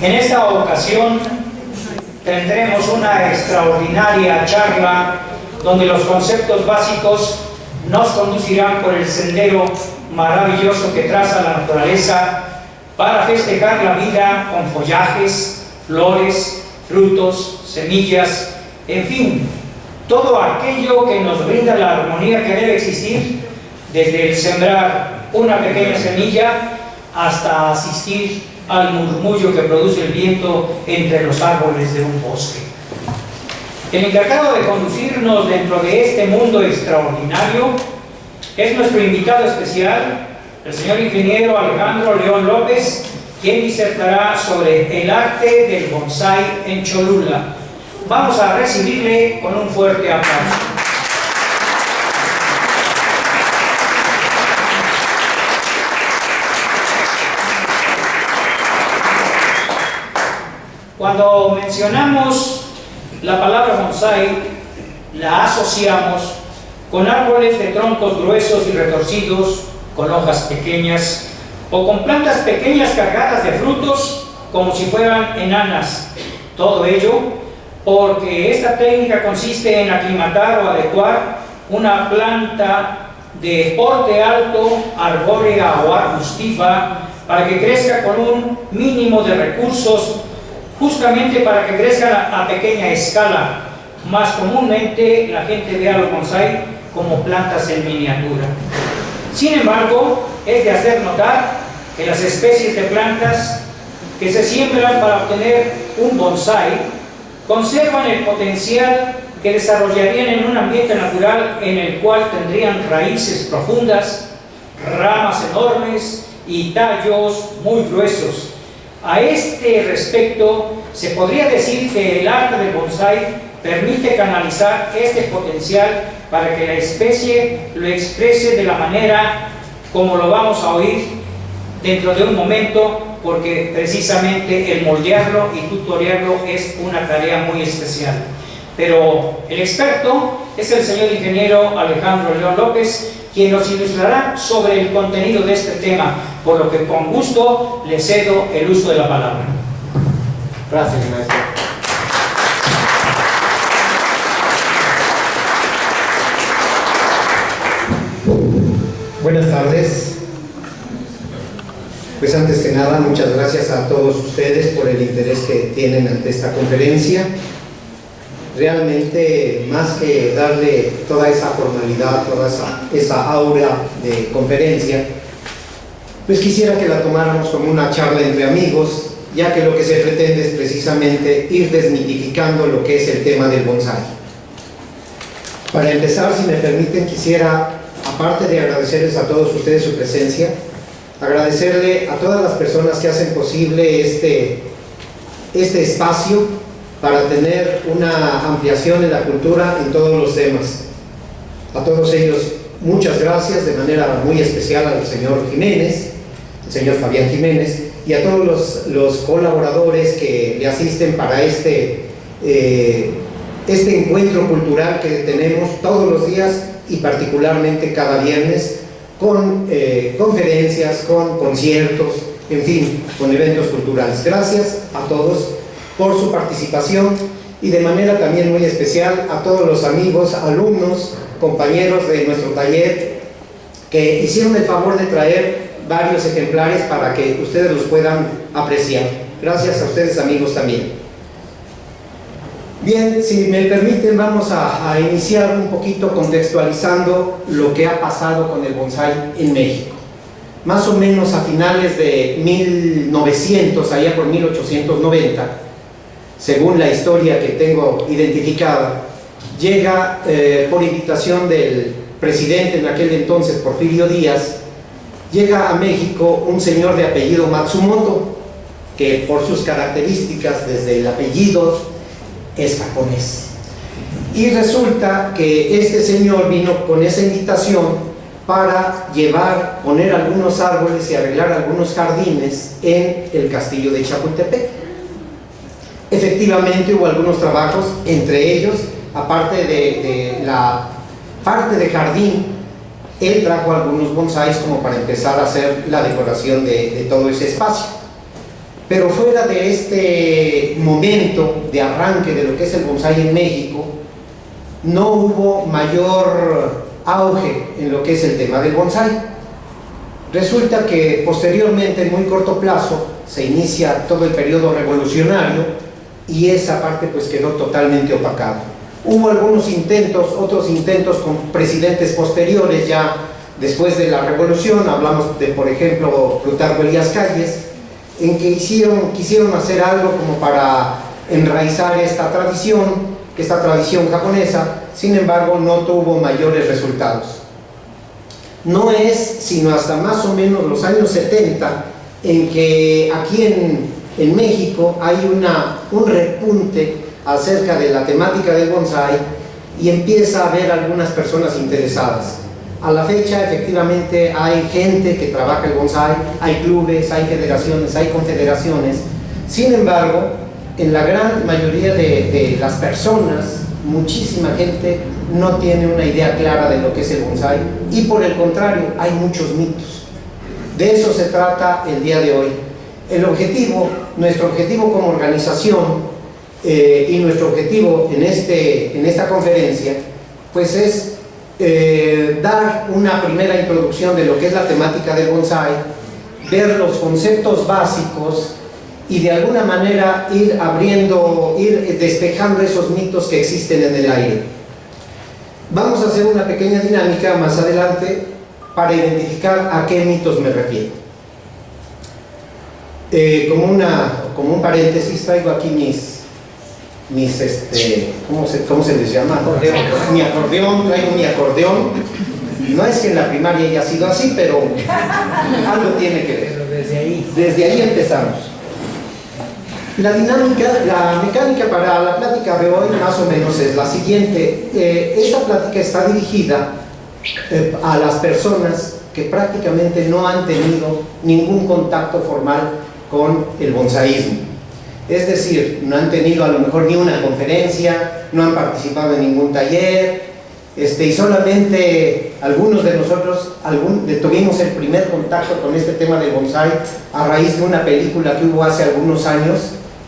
En esta ocasión tendremos una extraordinaria charla donde los conceptos básicos nos conducirán por el sendero maravilloso que traza la naturaleza para festejar la vida con follajes, flores, frutos, semillas, en fin, todo aquello que nos brinda la armonía que debe existir, desde el sembrar una pequeña semilla hasta asistir al murmullo que produce el viento entre los árboles de un bosque. El encargado de conducirnos dentro de este mundo extraordinario es nuestro invitado especial, el señor ingeniero Alejandro León López, quien disertará sobre el arte del bonsái en Cholula. Vamos a recibirle con un fuerte aplauso. Cuando mencionamos la palabra bonsái, la asociamos con árboles de troncos gruesos y retorcidos, con hojas pequeñas, o con plantas pequeñas cargadas de frutos, como si fueran enanas. Todo ello porque esta técnica consiste en aclimatar o adecuar una planta de porte alto, arbórea o arbustiva, para que crezca con un mínimo de recursos, justamente para que crezcan a pequeña escala. Más comúnmente la gente ve a los bonsái como plantas en miniatura. Sin embargo, es de hacer notar que las especies de plantas que se siembran para obtener un bonsái conservan el potencial que desarrollarían en un ambiente natural en el cual tendrían raíces profundas, ramas enormes y tallos muy gruesos. A este respecto, se podría decir que el arte del bonsái permite canalizar este potencial para que la especie lo exprese de la manera como lo vamos a oír dentro de un momento, porque precisamente el moldearlo y tutoriarlo es una tarea muy especial. Pero el experto es el señor ingeniero Alejandro León López, quien nos ilustrará sobre el contenido de este tema, por lo que con gusto le cedo el uso de la palabra. Gracias, maestro. Buenas tardes. Pues antes que nada, muchas gracias a todos ustedes por el interés que tienen ante esta conferencia. Realmente, más que darle toda esa formalidad, toda esa aura de conferencia, pues quisiera que la tomáramos como una charla entre amigos, ya que lo que se pretende es precisamente ir desmitificando lo que es el tema del bonsái. Para empezar, si me permiten, quisiera, aparte de agradecerles a todos ustedes su presencia, agradecerle a todas las personas que hacen posible este espacio para tener una ampliación en la cultura en todos los temas. A todos ellos, muchas gracias, de manera muy especial al señor Jiménez, el señor Fabián Jiménez, y a todos los colaboradores que le asisten para este encuentro cultural que tenemos todos los días y particularmente cada viernes, con conferencias, con conciertos, en fin, con eventos culturales. Gracias a todos por su participación y de manera también muy especial a todos los amigos, alumnos, compañeros de nuestro taller que hicieron el favor de traer varios ejemplares para que ustedes los puedan apreciar. Gracias a ustedes, amigos, también. Bien, si me permiten, vamos a iniciar un poquito contextualizando lo que ha pasado con el bonsái en México. Más o menos a finales de 1900, allá por 1890, según la historia que tengo identificada, llega por invitación del presidente en aquel entonces, Porfirio Díaz, llega a México un señor de apellido Matsumoto, que por sus características desde el apellido es japonés. Y resulta que este señor vino con esa invitación para poner algunos árboles y arreglar algunos jardines en el castillo de Chapultepec. Efectivamente hubo algunos trabajos, entre ellos, aparte de la parte de jardín, él trajo algunos bonsáis como para empezar a hacer la decoración de todo ese espacio. Pero fuera de este momento de arranque de lo que es el bonsái en México, no hubo mayor auge en lo que es el tema del bonsái. Resulta que posteriormente, en muy corto plazo, se inicia todo el periodo revolucionario y esa parte pues quedó totalmente opacada. Hubo algunos intentos, otros intentos con presidentes posteriores ya después de la revolución, hablamos de, por ejemplo, Plutarco Elías Calles, en que quisieron hacer algo como para enraizar esta tradición japonesa, sin embargo no tuvo mayores resultados. No es sino hasta más o menos los años 70 en que aquí en México hay un repunte acerca de la temática del bonsái y empieza a haber algunas personas interesadas. A la fecha, efectivamente, hay gente que trabaja el bonsái, hay clubes, hay federaciones, hay confederaciones. Sin embargo, en la gran mayoría de las personas, muchísima gente no tiene una idea clara de lo que es el bonsái y por el contrario, hay muchos mitos. De eso se trata el día de hoy. Nuestro objetivo como organización y nuestro objetivo en esta conferencia, pues es dar una primera introducción de lo que es la temática del bonsái, ver los conceptos básicos y de alguna manera ir despejando esos mitos que existen en el aire. Vamos a hacer una pequeña dinámica más adelante para identificar a qué mitos me refiero. Como un paréntesis, traigo aquí ¿cómo se les llama? Mi acordeón, traigo mi acordeón. No es que en la primaria haya sido así, pero algo tiene que ver. Desde ahí empezamos. La mecánica para la plática de hoy más o menos es la siguiente. Esta plática está dirigida a las personas que prácticamente no han tenido ningún contacto formal con el bonsaísmo. Es decir, no han tenido a lo mejor ni una conferencia, no han participado en ningún taller, y solamente algunos de nosotros tuvimos el primer contacto con este tema del bonsái a raíz de una película que hubo hace algunos años,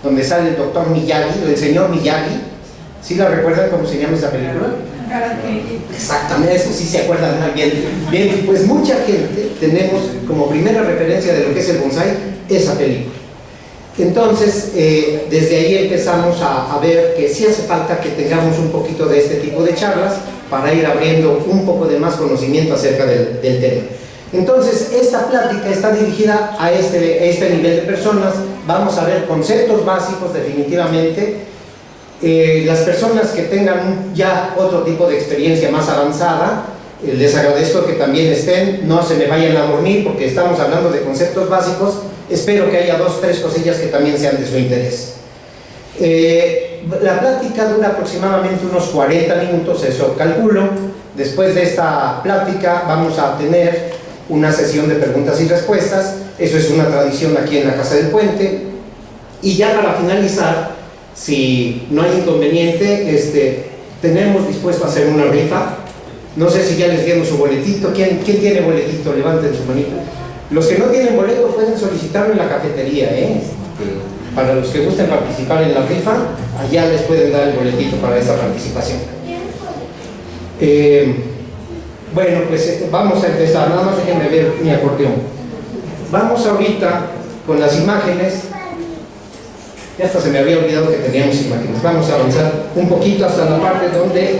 donde sale el doctor Miyagi, el señor Miyagi. ¿Sí la recuerdan cómo se llama esa película? Exactamente, eso sí se acuerdan muy bien. Bien, pues mucha gente tenemos como primera referencia de lo que es el bonsái esa película. Entonces, desde ahí empezamos a ver que sí hace falta que tengamos un poquito de este tipo de charlas para ir abriendo un poco de más conocimiento acerca del tema. Entonces, esta plática está dirigida a este nivel de personas. Vamos a ver conceptos básicos definitivamente. Las personas que tengan ya otro tipo de experiencia más avanzada, les agradezco que también estén, no se me vayan a dormir porque estamos hablando de conceptos básicos. Espero que haya 2 o 3 cosillas que también sean de su interés. La plática dura aproximadamente unos 40 minutos, eso calculo. Después de esta plática vamos a tener una sesión de preguntas y respuestas. Eso es una tradición aquí en la Casa del Puente. Y ya para finalizar, si no hay inconveniente, tenemos dispuesto a hacer una rifa. No sé si ya les dieron su boletito. ¿Quién tiene boletito? Levanten su manita. Los que no tienen boleto pueden solicitarlo en la cafetería, para los que gusten participar en la rifa, allá les pueden dar el boletito para esa participación. Bueno, pues vamos a empezar, nada más déjenme ver mi acordeón. Vamos ahorita con las imágenes. Ya hasta se me había olvidado que teníamos imágenes. Vamos a avanzar un poquito hasta la parte donde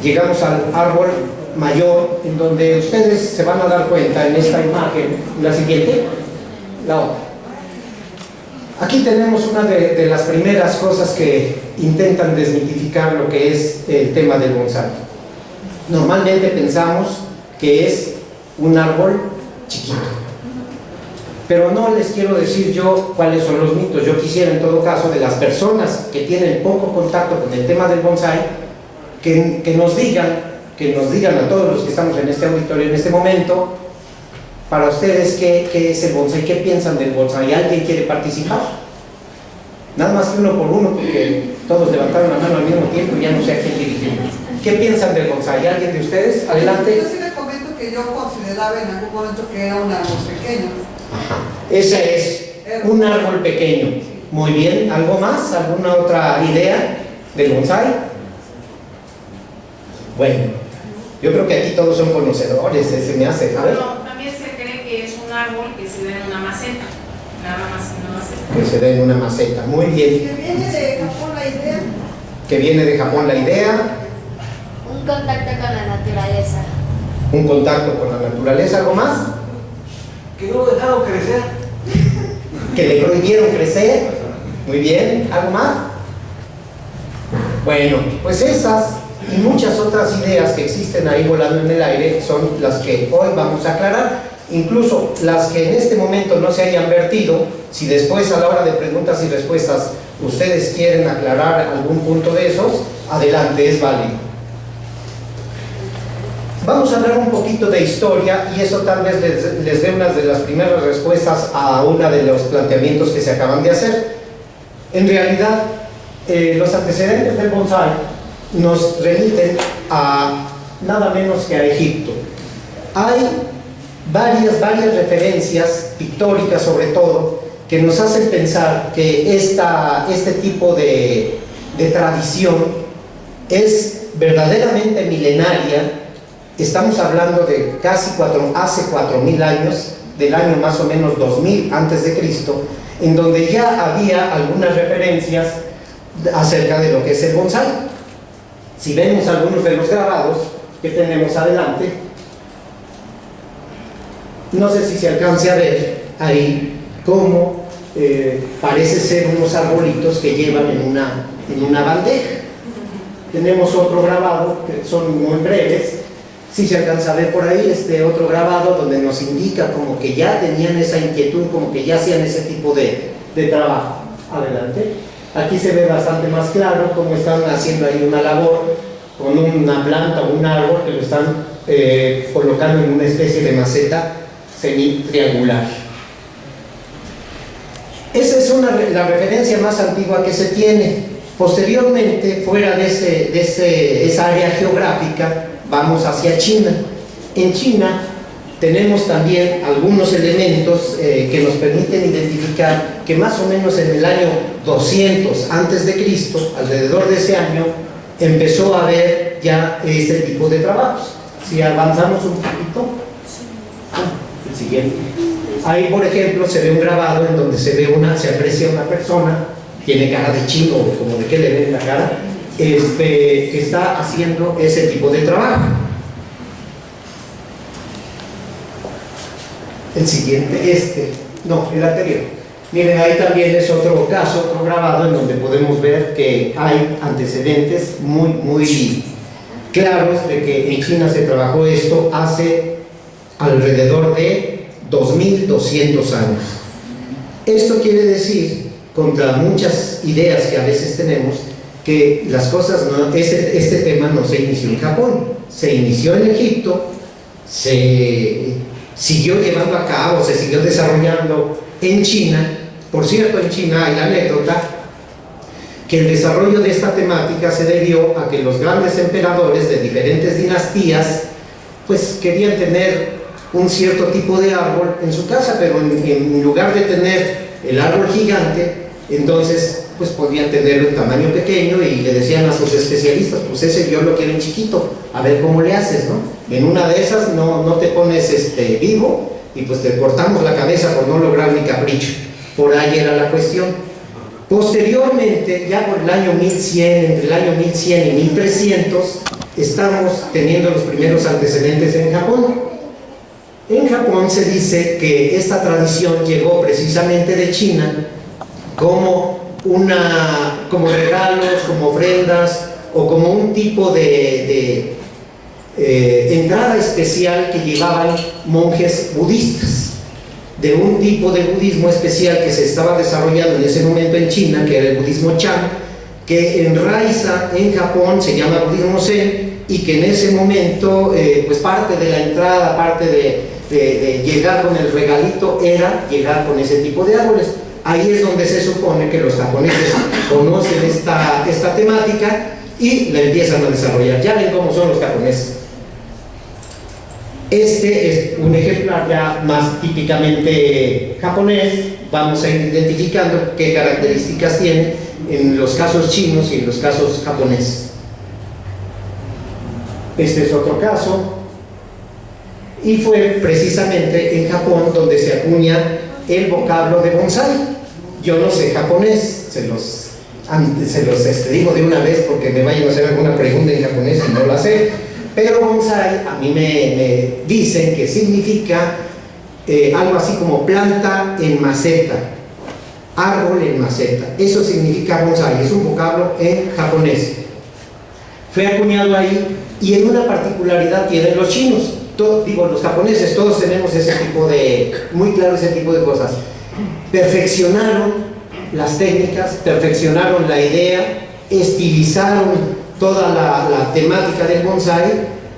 llegamos al árbol mayor, en donde ustedes se van a dar cuenta en esta imagen, la siguiente, la otra. Aquí tenemos una de las primeras cosas que intentan desmitificar lo que es el tema del bonsái. Normalmente pensamos que es un árbol chiquito, pero no les quiero decir yo cuáles son los mitos. Yo quisiera en todo caso de las personas que tienen poco contacto con el tema del bonsái, que nos digan a todos los que estamos en este auditorio en este momento, para ustedes qué es el bonsái, qué piensan del bonsái. ¿Alguien quiere participar? Nada más que uno por uno, porque todos levantaron la mano al mismo tiempo y ya no sé a quién dirigir. ¿Qué piensan del bonsái? ¿Alguien de ustedes? Adelante. Yo sí les comento que yo consideraba en algún momento que era un árbol pequeño. Esa es Un árbol pequeño. Muy bien. ¿Algo más? ¿Alguna otra idea del bonsái? Bueno, yo creo que aquí todos son conocedores, se me hace. A ver. Bueno, también se cree que es un árbol que se da en una maceta. Nada más en una maceta. Que se da en una maceta. Muy bien. Que viene de Japón la idea. Que viene de Japón la idea. Un contacto con la naturaleza. Un contacto con la naturaleza. ¿Algo más? Que no dejaron crecer. Que le prohibieron crecer. Muy bien. ¿Algo más? Bueno, pues esas y muchas otras ideas que existen ahí volando en el aire son las que hoy vamos a aclarar. Incluso las que en este momento no se hayan vertido, si después a la hora de preguntas y respuestas ustedes quieren aclarar algún punto de esos, adelante, es válido. Vamos a hablar un poquito de historia y eso tal vez les dé una de las primeras respuestas a uno de los planteamientos que se acaban de hacer. En realidad, los antecedentes del bonsái nos remiten a nada menos que a Egipto. Hay varias referencias pictóricas sobre todo que nos hacen pensar que este tipo de tradición es verdaderamente milenaria. Estamos hablando de casi hace 4000 años, del año más o menos 2000 antes de Cristo, en donde ya había algunas referencias acerca de lo que es el bonsái. Si vemos algunos de los grabados que tenemos adelante, no sé si se alcance a ver ahí cómo parece ser unos arbolitos que llevan en una bandeja. Tenemos otro grabado que son muy breves. Si se alcanza a ver por ahí otro grabado donde nos indica como que ya tenían esa inquietud, como que ya hacían ese tipo de trabajo. Adelante. Aquí se ve bastante más claro cómo están haciendo ahí una labor con una planta o un árbol que lo están colocando en una especie de maceta semi-triangular. Esa es la referencia más antigua que se tiene. Posteriormente, fuera de esa área geográfica, vamos hacia China. En China tenemos también algunos elementos que nos permiten identificar que más o menos en el año 200 antes de Cristo, alrededor de ese año, empezó a haber ya este tipo de trabajos. Si avanzamos un poquito, el siguiente. Ahí, por ejemplo, se ve un grabado en donde se aprecia una persona, tiene cara de chino, como de qué le ven la cara, que está haciendo ese tipo de trabajo. El siguiente, el anterior. Miren, ahí también es otro caso, otro grabado en donde podemos ver que hay antecedentes muy claros de que en China se trabajó esto hace alrededor de 2200 años. Esto quiere decir, contra muchas ideas que a veces tenemos, que las cosas este tema no se inició en Japón, se inició en Egipto, se siguió llevando a cabo, se siguió desarrollando en China. Por cierto, en China hay la anécdota que el desarrollo de esta temática se debió a que los grandes emperadores de diferentes dinastías pues querían tener un cierto tipo de árbol en su casa, pero en lugar de tener el árbol gigante, entonces pues podían tenerlo en tamaño pequeño y le decían a sus especialistas, pues ese yo lo quiero en chiquito, a ver cómo le haces, ¿no? En una de esas no te pones vivo y pues te cortamos la cabeza por no lograr mi capricho. Por ahí era la cuestión. Posteriormente, ya por el año 1100, entre el año 1100 y 1300, estamos teniendo los primeros antecedentes en Japón. En Japón se dice que esta tradición llegó precisamente de China como regalos, como ofrendas o como un tipo de entrada especial que llevaban monjes budistas, de un tipo de budismo especial que se estaba desarrollando en ese momento en China, que era el budismo Chan, que enraiza en Japón, se llama budismo Zen, y que en ese momento, pues parte de la entrada, parte de llegar con el regalito era llegar con ese tipo de árboles. Ahí es donde se supone que los japoneses conocen esta temática y la empiezan a desarrollar. Ya ven cómo son los japoneses. Este es un ejemplar ya más típicamente japonés, vamos a ir identificando qué características tiene en los casos chinos y en los casos japoneses. Este es otro caso, y fue precisamente en Japón donde se acuña el vocablo de bonsai. Yo no sé japonés, se los digo de una vez porque me vayan a hacer alguna pregunta en japonés y no la sé, pero bonsai a mí me dicen que significa algo así como planta en maceta, árbol en maceta. Eso significa bonsai, es un vocablo en japonés. Fue acuñado ahí, y en una particularidad tienen los chinos, los japoneses, todos tenemos ese tipo de, muy claro ese tipo de cosas. Perfeccionaron las técnicas, perfeccionaron la idea, estilizaron toda la temática del bonsai,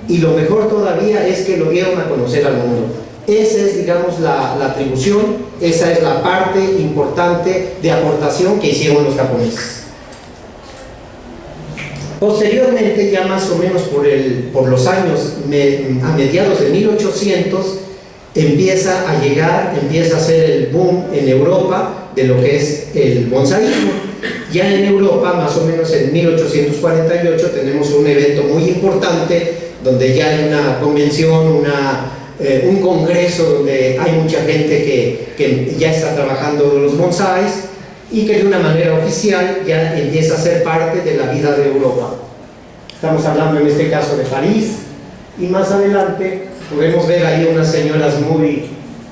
y lo mejor todavía es que lo dieron a conocer al mundo. Esa es, digamos, la atribución, esa es la parte importante de aportación que hicieron los japoneses. Posteriormente, ya más o menos por los años, a mediados de 1800, empieza a ser el boom en Europa de lo que es el bonsaísmo. Ya en Europa, más o menos en 1848, tenemos un evento muy importante donde ya hay una convención, un congreso donde hay mucha gente que ya está trabajando los bonsáis, y que de una manera oficial ya empieza a ser parte de la vida de Europa. Estamos hablando en este caso de París, y más adelante podemos ver ahí unas señoras muy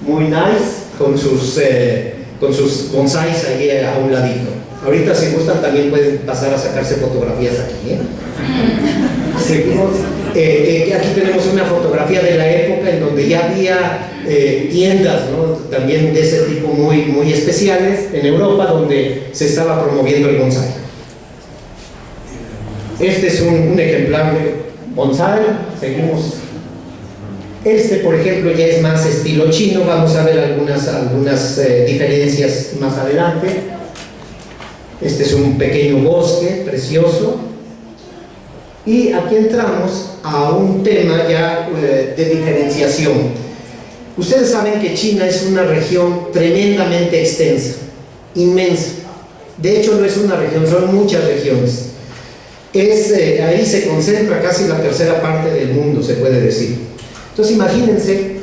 nice con sus bonsáis ahí a un ladito. Ahorita, si gustan, también pueden pasar a sacarse fotografías aquí, Seguimos. Aquí tenemos una fotografía de la época en donde ya había tiendas, ¿no?, también de ese tipo muy especiales en Europa, donde se estaba promoviendo el bonsai. Este es un ejemplar de bonsai. Seguimos. Este, por ejemplo, ya es más estilo chino. Vamos a ver algunas diferencias más adelante. Este es un pequeño bosque precioso. Y aquí entramos a un tema ya de diferenciación. Ustedes saben que China es una región tremendamente extensa, inmensa. De hecho, no es una región, son muchas regiones. Ahí se concentra casi la tercera parte del mundo, se puede decir. Entonces, imagínense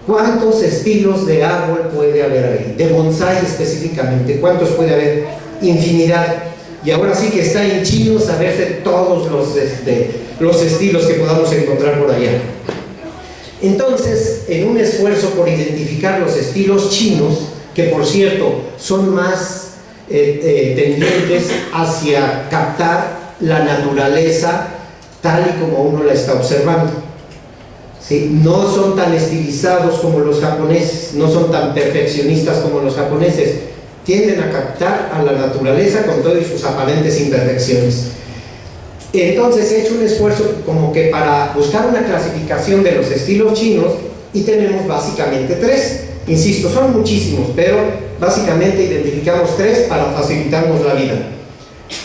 cuántos estilos de árbol puede haber ahí, de bonsai específicamente. ¿Cuántos puede haber? Infinidad. Y ahora sí que está en chino saberse todos los estilos que podamos encontrar por allá. Entonces, en un esfuerzo por identificar los estilos chinos, que por cierto son más tendientes hacia captar la naturaleza tal y como uno la está observando, ¿sí? No son tan estilizados como los japoneses, no son tan perfeccionistas como los japoneses. Tienden a captar a la naturaleza con todas sus aparentes imperfecciones. Entonces he hecho un esfuerzo como que para buscar una clasificación de los estilos chinos, y tenemos básicamente 3. Insisto, son muchísimos, pero básicamente identificamos 3 para facilitarnos la vida.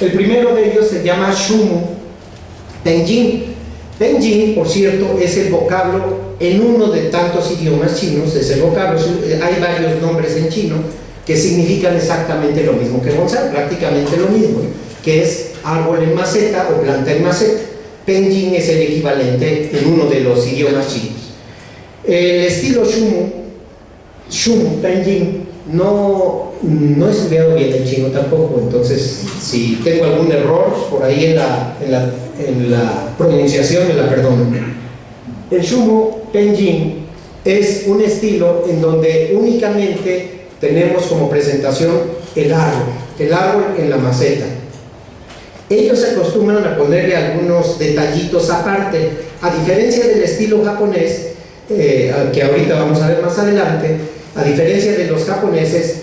El primero de ellos se llama Shumu Penjin. Penjin, por cierto, es el vocablo en uno de tantos idiomas chinos, es el vocablo. Hay varios nombres en chino que significan exactamente lo mismo que bonsai, prácticamente lo mismo, que es árbol en maceta o planta en maceta. Penjin es el equivalente en uno de los idiomas chinos. El estilo Shumu Penjin, no he estudiado bien el chino tampoco, entonces si tengo algún error por ahí en la pronunciación, me la perdono. El Shumu Penjin es un estilo en donde únicamente tenemos como presentación el árbol en la maceta. Ellos se acostumbran a ponerle algunos detallitos aparte, a diferencia del estilo japonés, que ahorita vamos a ver más adelante. A diferencia de los japoneses,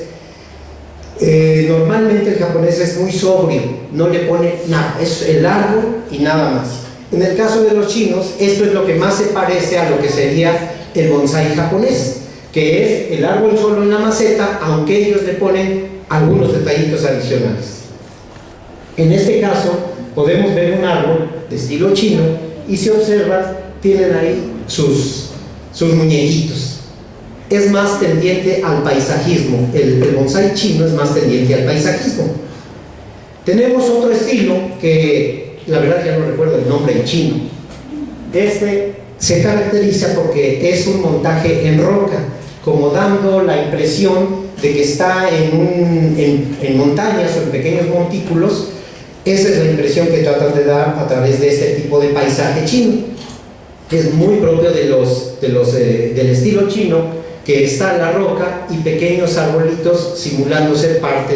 normalmente el japonés es muy sobrio, no le pone nada, es el árbol y nada más. En el caso de los chinos, esto es lo que más se parece a lo que sería el bonsai japonés, que es el árbol solo en la maceta, aunque ellos le ponen algunos detallitos adicionales. En este caso podemos ver un árbol de estilo chino, y si observan, tienen ahí sus muñequitos. es más tendiente al paisajismo. El bonsái chino es más tendiente al paisajismo. Tenemos otro estilo que la verdad ya no recuerdo el nombre en chino. Este se caracteriza porque es un montaje en roca, como dando la impresión de que está en montañas o en pequeños montículos. Esa es la impresión que tratan de dar a través de este tipo de paisaje chino. Es muy propio del estilo chino, que está la roca y pequeños arbolitos simulando ser parte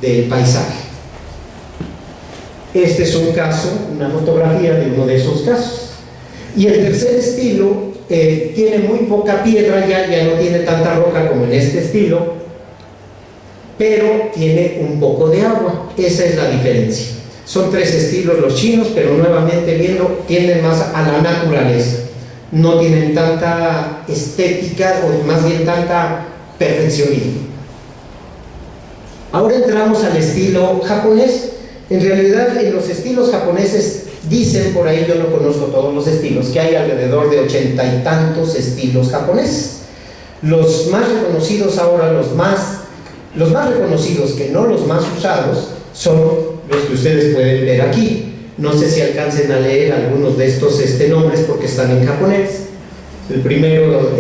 del paisaje. Este es un caso, una fotografía de uno de esos casos. Y el tercer estilo tiene muy poca piedra, ya no tiene tanta roca como en este estilo, pero tiene un poco de agua. Esa es la diferencia. Son tres estilos los chinos, pero nuevamente viendo, tienden más a la naturaleza. No tienen tanta estética, o más bien tanta perfeccionismo. Ahora entramos al estilo japonés. En realidad, en los estilos japoneses, dicen por ahí, yo no conozco todos los estilos, que hay alrededor de 80 y tantos estilos japoneses. Los más reconocidos ahora, los más reconocidos, que no los más usados, son los que ustedes pueden ver aquí. No sé si alcancen a leer algunos de estos nombres porque están en japonés. El primero,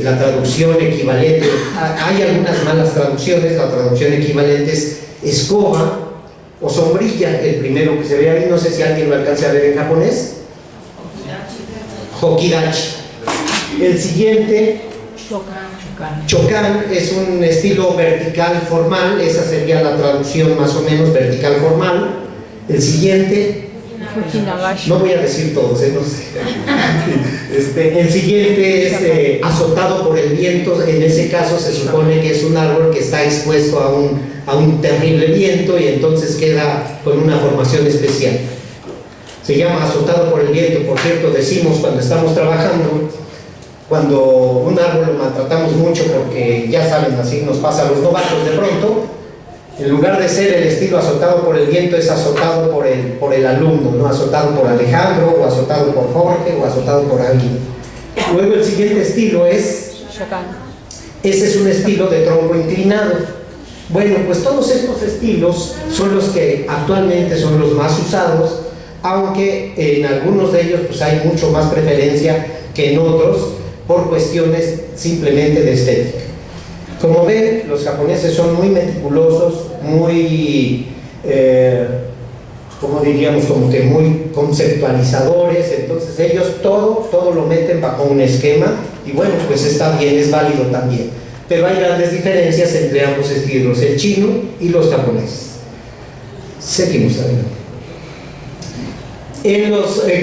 la traducción equivalente, hay algunas malas traducciones. La traducción equivalente es escoba o sombrilla, el primero que se ve ahí. No sé si alguien lo alcanza a ver en japonés. Hokidachi. El siguiente, chokan, es un estilo vertical formal. Esa sería la traducción más o menos, vertical formal. El siguiente, no voy a decir todos, no sé. El siguiente es azotado por el viento. En ese caso se supone que es un árbol que está expuesto a un terrible viento y entonces queda con una formación especial. Se llama azotado por el viento. Por cierto, decimos cuando estamos trabajando, cuando un árbol lo maltratamos mucho, porque ya saben, así nos pasa a los novatos de pronto, en lugar de ser el estilo azotado por el viento, es azotado por el alumno, ¿no? Azotado por Alejandro, o azotado por Jorge, o azotado por alguien. Luego el siguiente estilo es ese es un estilo de tronco inclinado. Bueno, pues todos estos estilos son los que actualmente son los más usados, aunque en algunos de ellos pues hay mucho más preferencia que en otros por cuestiones simplemente de estética. Como ven, los japoneses son muy meticulosos, muy, como diríamos, como que muy conceptualizadores. Entonces ellos todo lo meten bajo un esquema, y bueno, pues está bien, es válido también. Pero hay grandes diferencias entre ambos estilos, el chino y los japoneses. Seguimos adelante.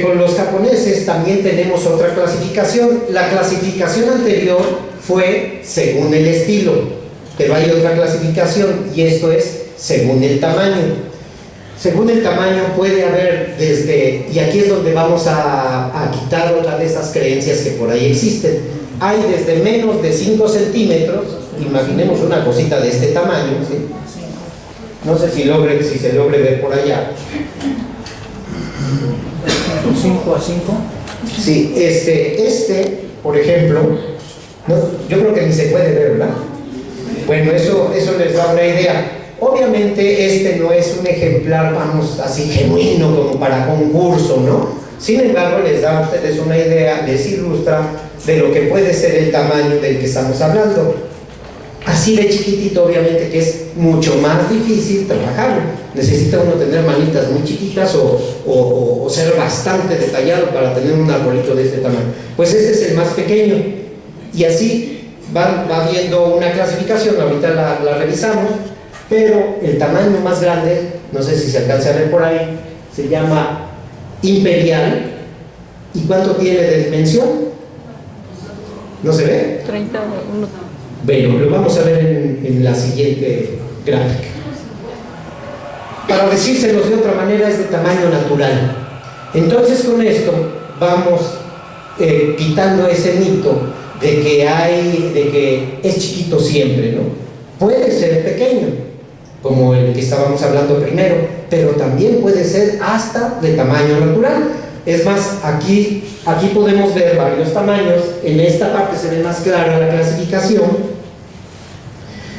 Con los japoneses también tenemos otra clasificación. La clasificación anterior fue según el estilo, pero hay otra clasificación, y esto es según el tamaño. Según el tamaño puede haber desde, y aquí es donde vamos a quitar otra de esas creencias que por ahí existen. Hay desde menos de 5 centímetros, imaginemos una cosita de este tamaño, ¿sí? No sé si se logre ver por allá. 5 a 5. Sí, por ejemplo, no, yo creo que ni se puede ver, ¿verdad? Bueno, eso les da una idea. Obviamente no es un ejemplar, vamos, así genuino como para concurso, ¿no? Sin embargo, les da a ustedes una idea, les ilustra de lo que puede ser el tamaño del que estamos hablando. Así de chiquitito, obviamente que es mucho más difícil trabajarlo. Necesita uno tener manitas muy chiquitas o ser bastante detallado para tener un arbolito de este tamaño. Pues este es el más pequeño, y así va viendo una clasificación. Ahorita la revisamos, pero el tamaño más grande, no sé si se alcanza a ver por ahí, se llama imperial. ¿Y cuánto tiene de dimensión? ¿No se ve? 31. Bueno, lo vamos a ver en la siguiente gráfica. Para decírselos de otra manera, es de tamaño natural. Entonces, con esto vamos quitando ese mito de que es chiquito siempre, ¿no? Puede ser pequeño, como el que estábamos hablando primero, pero también puede ser hasta de tamaño natural. Es más, aquí podemos ver varios tamaños. En esta parte se ve más clara la clasificación.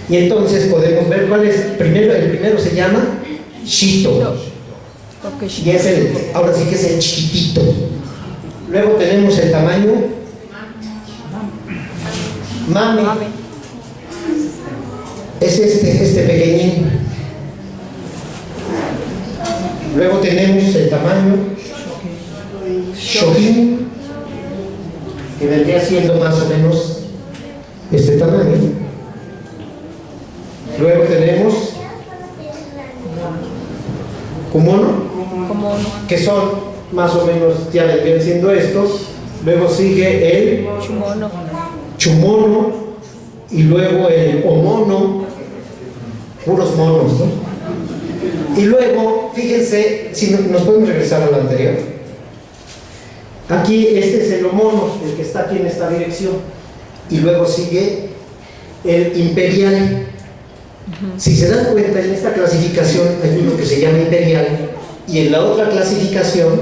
Y entonces podemos ver cuál es. El primero se llama Shito. Y es ahora sí que es el chiquitito. Luego tenemos el tamaño Mame. Es este pequeñín. Luego tenemos el tamaño Shohin, que vendría siendo más o menos este tamaño. Luego tenemos Kumono, que son más o menos, ya vendrían siendo estos. Luego sigue el Chumono y luego el Omono, puros monos, ¿no? Y luego, fíjense, si nos podemos regresar a lo anterior. Aquí este es el Omono, el que está aquí en esta dirección. Y luego sigue el Imperial. Si se dan cuenta, en esta clasificación hay uno que se llama Imperial y en la otra clasificación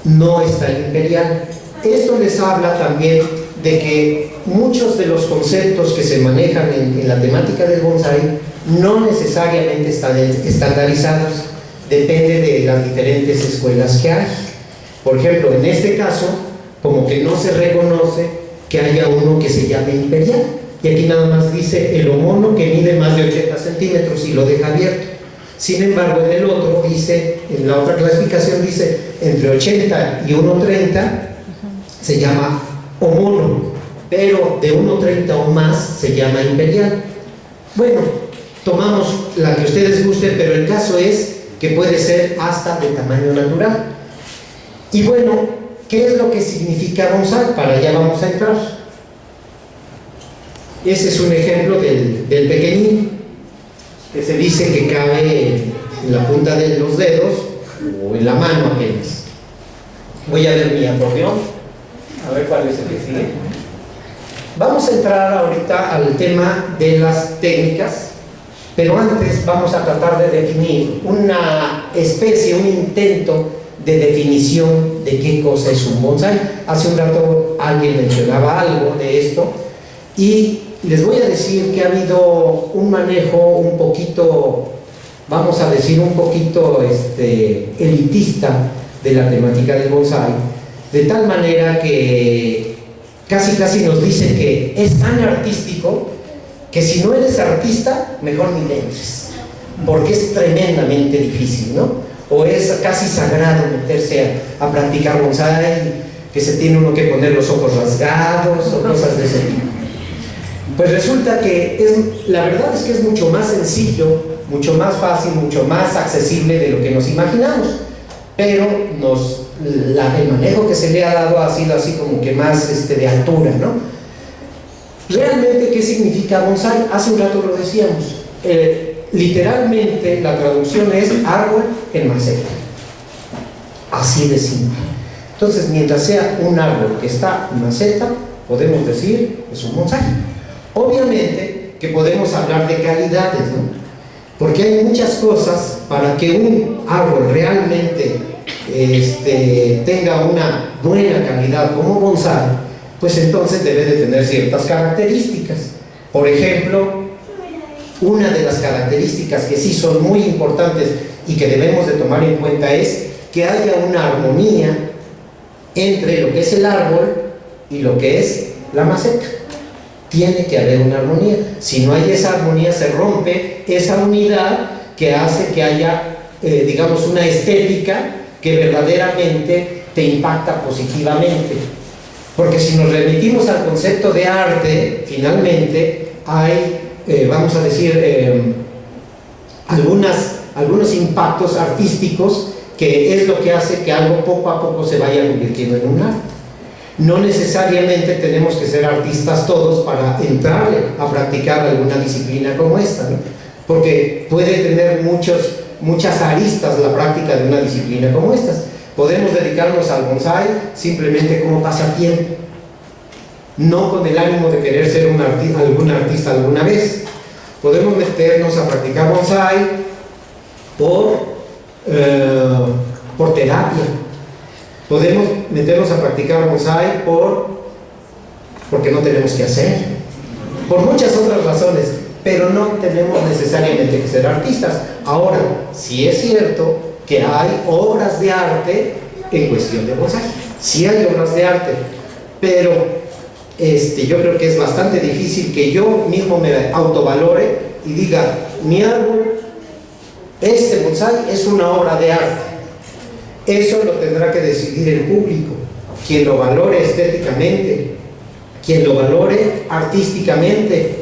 no está el Imperial. Esto les habla también de que muchos de los conceptos que se manejan en la temática del bonsái no necesariamente están estandarizados, depende de las diferentes escuelas que hay. Por ejemplo, en este caso, como que no se reconoce que haya uno que se llame Imperial. Y aquí nada más dice el Omono, que mide más de 80 centímetros y lo deja abierto. Sin embargo, en el otro dice, en la otra clasificación dice entre 80 y 1,30 se llama Omono, pero de 1,30 o más se llama Imperial. Bueno, tomamos la que ustedes gusten, pero el caso es que puede ser hasta de tamaño natural. Y bueno, ¿qué es lo que significa bonsái? Para allá vamos a entrar. Ese es un ejemplo del pequeñín, que se dice que cabe en la punta de los dedos o en la mano apenas. Voy a ver mi acordeón, a ver cuál es el que sigue. Vamos a entrar ahorita al tema de las técnicas, pero antes vamos a tratar de definir una especie, un intento de definición de qué cosa es un bonsái. Hace un rato alguien mencionaba algo de esto y les voy a decir que ha habido un manejo un poquito, vamos a decir un poquito elitista de la temática del bonsái, de tal manera que casi nos dicen que es tan artístico que si no eres artista, mejor ni le entres, porque es tremendamente difícil, ¿no? O es casi sagrado meterse a practicar bonsái, que se tiene uno que poner los ojos rasgados o cosas de ese tipo. Pues resulta que la verdad es que es mucho más sencillo, mucho más fácil, mucho más accesible de lo que nos imaginamos, pero el manejo que se le ha dado ha sido así como que más de altura, ¿no? Realmente, ¿qué significa bonsái? Hace un rato lo decíamos, literalmente la traducción es árbol en maceta, así de simple. Entonces, mientras sea un árbol que está en maceta, podemos decir es un bonsái. Obviamente que podemos hablar de calidades, ¿no? Porque hay muchas cosas para que un árbol realmente tenga una buena calidad como bonsái, pues entonces debe de tener ciertas características. Por ejemplo, una de las características que sí son muy importantes y que debemos de tomar en cuenta es que haya una armonía entre lo que es el árbol y lo que es la maceta. Tiene que haber una armonía. Si no hay esa armonía, se rompe esa unidad que hace que haya, digamos, una estética que verdaderamente te impacta positivamente. Porque si nos remitimos al concepto de arte, finalmente hay, vamos a decir, algunos impactos artísticos, que es lo que hace que algo poco a poco se vaya convirtiendo en un arte. No necesariamente tenemos que ser artistas todos para entrar a practicar alguna disciplina como esta, ¿no? Porque puede tener muchas aristas la práctica de una disciplina como esta. Podemos dedicarnos al bonsái simplemente como pasatiempo, no con el ánimo de querer ser algún artista alguna vez. Podemos meternos a practicar bonsái por terapia. Podemos meternos a practicar bonsái porque no tenemos que hacer, por muchas otras razones, pero no tenemos necesariamente que ser artistas. Ahora, sí es cierto que hay obras de arte en cuestión de bonsái, sí hay obras de arte, pero yo creo que es bastante difícil que yo mismo me autovalore y diga, mi árbol, este bonsái es una obra de arte. Eso lo tendrá que decidir el público, quien lo valore estéticamente, quien lo valore artísticamente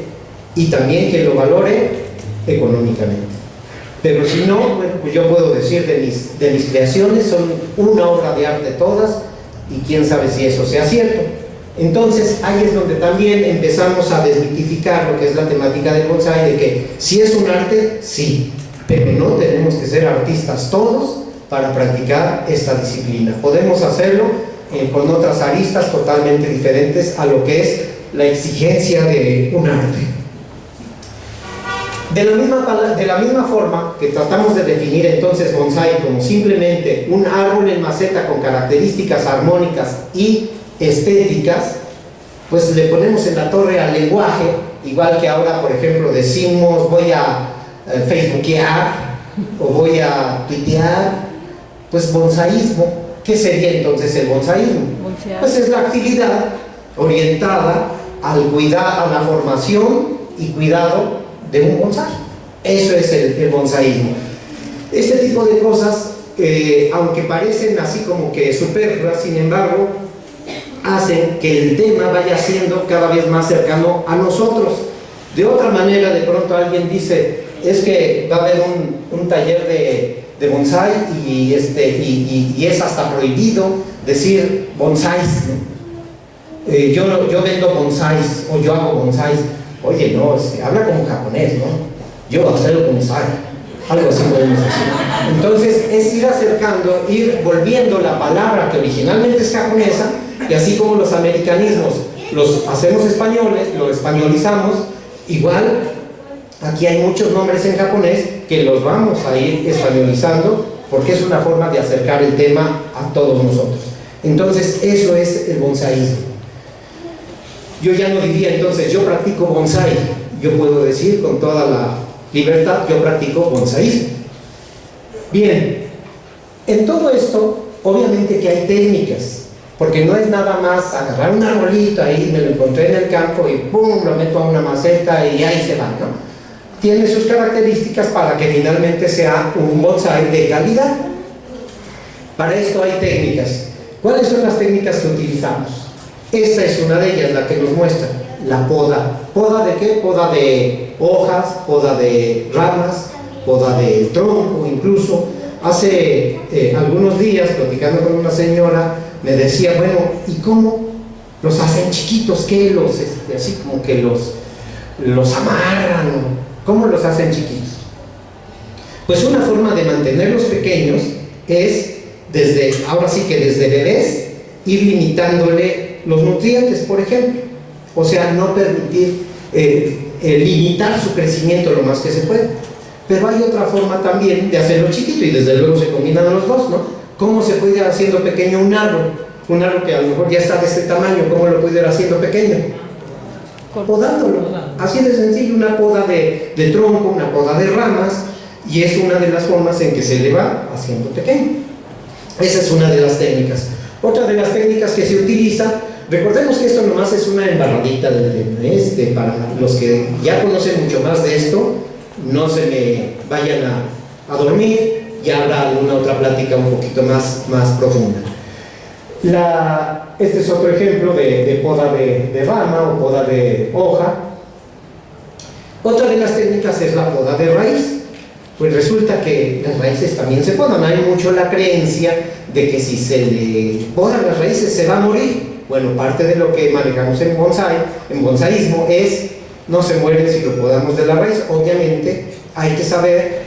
y también quien lo valore económicamente. Pero si no, bueno, pues yo puedo decir de mis creaciones son una obra de arte todas, y quién sabe si eso sea cierto. Entonces ahí es donde también empezamos a desmitificar lo que es la temática del bonsái, de que si es un arte, sí, pero no tenemos que ser artistas todos para practicar esta disciplina. Podemos hacerlo con otras aristas totalmente diferentes a lo que es la exigencia de un arte. De la misma forma que tratamos de definir entonces bonsái como simplemente un árbol en maceta con características armónicas y estéticas, pues le ponemos en la torre al lenguaje, igual que ahora, por ejemplo, decimos voy a facebookear o voy a tuitear, pues bonsaísmo. ¿Qué sería entonces el bonsaísmo? Pues es la actividad orientada al cuidado, a la formación y cuidado de un bonsái. Eso es el bonsaísmo. Este tipo de cosas, aunque parecen así como que superfluas, sin embargo, hacen que el tema vaya siendo cada vez más cercano a nosotros. De otra manera, de pronto alguien dice, es que va a haber un taller de bonsái y es hasta prohibido decir bonsáis, ¿no? Yo vendo bonsáis o yo hago bonsáis. Oye, no, habla como japonés, ¿no? Yo hago bonsái, algo así podemos decir. Entonces es ir acercando, ir volviendo la palabra que originalmente es japonesa, y así como los americanismos los hacemos españoles, los españolizamos, igual aquí hay muchos nombres en japonés que los vamos a ir españolizando porque es una forma de acercar el tema a todos nosotros. Entonces eso es el bonsaísmo. Yo ya no diría entonces yo practico bonsái, yo puedo decir con toda la libertad yo practico bonsaísmo. Bien, en todo esto obviamente que hay técnicas, porque no es nada más agarrar un arbolito, ahí me lo encontré en el campo y pum, lo meto a una maceta y ahí se va, ¿no? Tiene sus características para que finalmente sea un bonsái de calidad. Para esto hay técnicas. ¿Cuáles son las técnicas que utilizamos? Esta es una de ellas, la que nos muestra, la poda. ¿Poda de qué? Poda de hojas, poda de ramas, poda de tronco incluso. Hace algunos días, platicando con una señora, me decía, bueno, ¿y cómo los hacen chiquitos? ¿Qué los, así como que los amarran? ¿Cómo los hacen chiquitos? Pues una forma de mantenerlos pequeños es, ahora sí que desde bebés, ir limitándole los nutrientes, por ejemplo. O sea, no permitir, limitar su crecimiento lo más que se puede. Pero hay otra forma también de hacerlo chiquito, y desde luego se combinan los dos, ¿no? ¿Cómo se puede ir haciendo pequeño un árbol? Un árbol que a lo mejor ya está de este tamaño, ¿cómo lo puede ir haciendo pequeño? Podándolo. Así de sencillo, una poda de tronco, una poda de ramas, y es una de las formas en que se le va haciendo pequeño. Esa es una de las técnicas. Otra de las técnicas que se utiliza, recordemos que esto nomás es una embarradita del tema, para los que ya conocen mucho más de esto, no se me vayan a dormir, ya habrá alguna otra plática un poquito más profunda. Este es otro ejemplo de poda de rama o poda de hoja. Otra de las técnicas es la poda de raíz. Pues resulta que las raíces también se podan. Hay mucho la creencia de que si se le podan las raíces se va a morir. Bueno, parte de lo que manejamos en bonsaísmo es no se mueren si lo podamos de la raíz. Obviamente hay que saber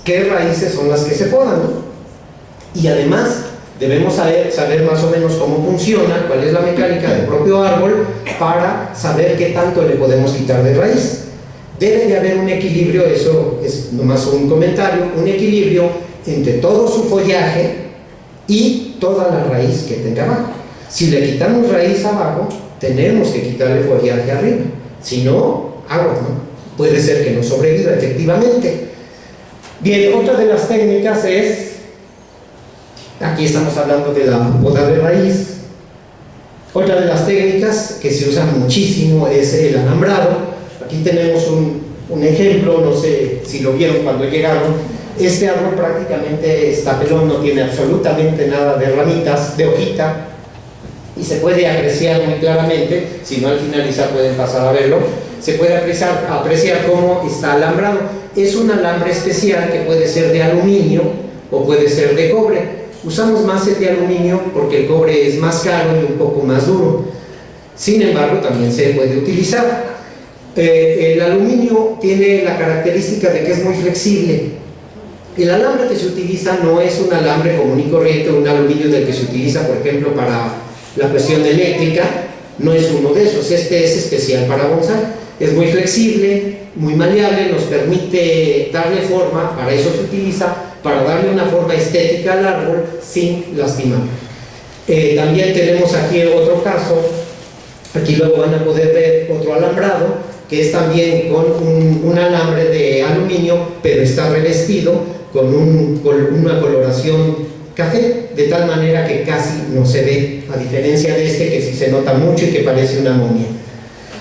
qué raíces son las que se podan, ¿no? Y además debemos saber más o menos cómo funciona, cuál es la mecánica del propio árbol para saber qué tanto le podemos quitar de raíz. Debe de haber un equilibrio, eso es nomás un comentario, un equilibrio entre todo su follaje y toda la raíz que tenga abajo. Si le quitamos raíz abajo, tenemos que quitarle follaje arriba, si no, aguas, ¿no? Puede ser que no sobreviva efectivamente. Bien, otra de las técnicas es, aquí estamos hablando de la poda de raíz. Otra de las técnicas que se usa muchísimo es el alambrado. Aquí tenemos un ejemplo, no sé si lo vieron cuando llegaron. Este árbol prácticamente está pelón, no tiene absolutamente nada de ramitas, de hojita, y se puede apreciar muy claramente, si no al finalizar pueden pasar a verlo, se puede apreciar cómo está alambrado. Es un alambre especial que puede ser de aluminio o puede ser de cobre. Usamos más el de aluminio porque el cobre es más caro y un poco más duro. Sin embargo, también se puede utilizar. El aluminio tiene la característica de que es muy flexible. El alambre que se utiliza no es un alambre común y corriente, un aluminio del que se utiliza, por ejemplo, para la cuestión eléctrica, no es uno de esos. Este es especial para bonsái. Es muy flexible, muy maleable, nos permite darle forma, para eso se utiliza, para darle una forma estética al árbol sin lastimar. También tenemos aquí otro caso, aquí luego van a poder ver otro alambrado, que es también con un alambre de aluminio, pero está revestido con una coloración café, de tal manera que casi no se ve, a diferencia de este que sí se nota mucho y que parece una momia.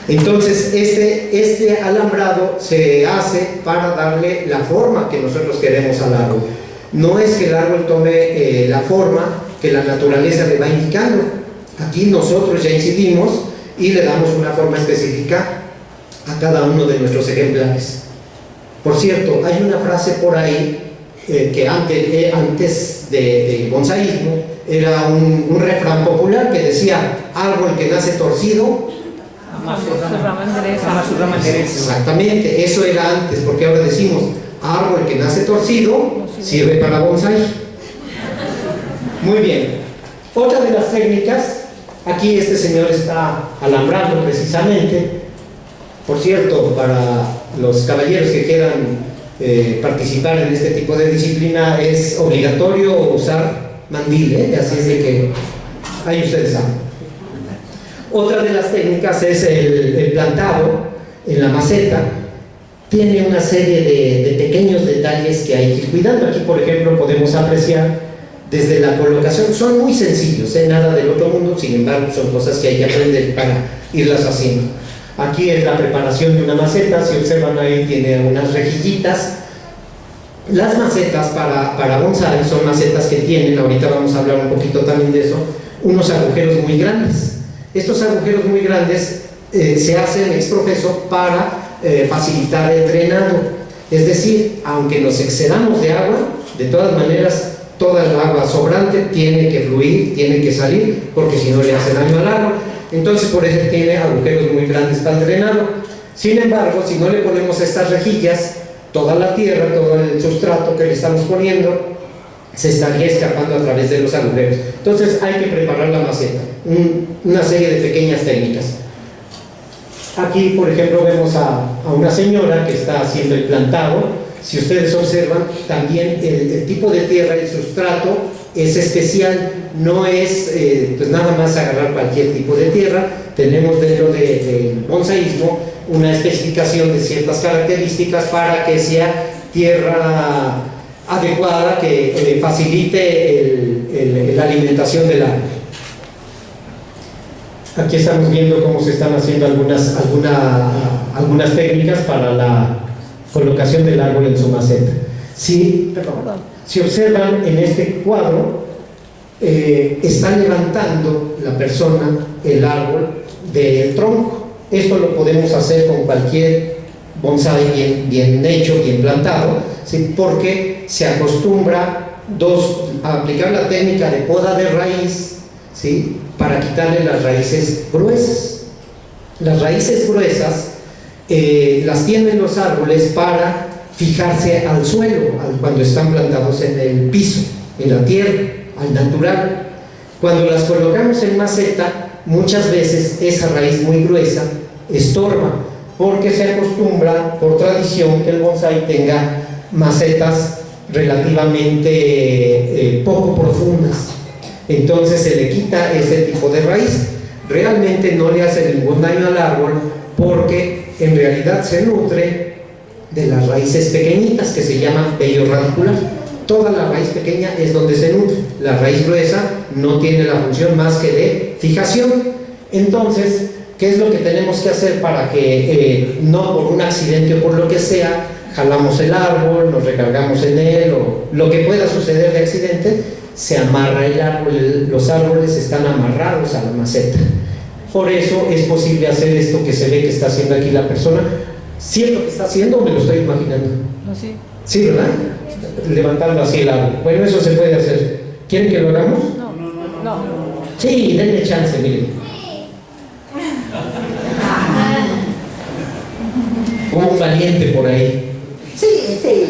Entonces este alambrado se hace para darle la forma que nosotros queremos al árbol. No es que el árbol tome la forma que la naturaleza le va indicando. Aquí nosotros ya incidimos y le damos una forma específica a cada uno de nuestros ejemplares. Por cierto, hay una frase por ahí que antes de bonsaísmo era un refrán popular que decía: árbol que nace torcido, jamás su rama endereza. Exactamente, eso era antes, porque ahora decimos árbol que nace torcido sirve para bonsái. Muy bien, otra de las técnicas, aquí este señor está alambrando precisamente. Por cierto, para los caballeros que quieran participar en este tipo de disciplina es obligatorio usar mandil, así es de que ahí ustedes saben. Otra de las técnicas es el plantado en la maceta. Tiene una serie de pequeños detalles que hay que ir cuidando. Aquí, por ejemplo, podemos apreciar desde la colocación. Son muy sencillos, nada del otro mundo, sin embargo, son cosas que hay que aprender para irlas haciendo. Aquí es la preparación de una maceta. Si observan ahí, tiene unas rejillitas. Las macetas para bonsái son macetas que tienen, ahorita vamos a hablar un poquito también de eso, unos agujeros muy grandes. Estos agujeros muy grandes se hacen ex profeso para facilitar el drenado. Es decir, aunque nos excedamos de agua, de todas maneras, toda el agua sobrante tiene que fluir, tiene que salir, porque si no le hace daño al árbol. Entonces, por eso tiene agujeros muy grandes para el drenado. Sin embargo, si no le ponemos estas rejillas, toda la tierra, todo el sustrato que le estamos poniendo se estaría escapando a través de los agujeros. Entonces hay que preparar la maceta, una serie de pequeñas técnicas. Aquí, por ejemplo, vemos a una señora que está haciendo el plantado. Si ustedes observan, también el tipo de tierra, el sustrato es especial, no es pues nada más agarrar cualquier tipo de tierra. Tenemos dentro del bonsaísmo una especificación de ciertas características para que sea tierra adecuada, que facilite la alimentación del árbol. Aquí estamos viendo cómo se están haciendo algunas técnicas para la colocación del árbol en su maceta. Si observan en este cuadro, está levantando la persona el árbol del tronco. Esto lo podemos hacer con cualquier bonsái bien hecho, bien plantado, ¿sí? Porque se acostumbra a aplicar la técnica de poda de raíz, ¿sí? Para quitarle las raíces gruesas. Las raíces gruesas las tienen los árboles para fijarse al suelo cuando están plantados en el piso, en la tierra, al natural. Cuando las colocamos en maceta, muchas veces esa raíz muy gruesa estorba, porque se acostumbra por tradición que el bonsái tenga macetas relativamente poco profundas. Entonces se le quita ese tipo de raíz. Realmente no le hace ningún daño al árbol porque en realidad se nutre de las raíces pequeñitas que se llaman vello radicular. Toda la raíz pequeña es donde se nutre. La raíz gruesa no tiene la función más que de fijación. Entonces, ¿qué es lo que tenemos que hacer para que no por un accidente o por lo que sea, jalamos el árbol, nos recargamos en él o lo que pueda suceder de accidente? Se amarra el árbol, los árboles están amarrados a la maceta. Por eso es posible hacer esto que se ve que está haciendo aquí la persona. ¿Sí es lo que está haciendo o me lo estoy imaginando? No, sí. Sí, ¿verdad? Levantando así el árbol. Bueno, eso se puede hacer. ¿Quieren que lo hagamos? No. Sí, denle chance, miren. Como un valiente por ahí. Sí, sí.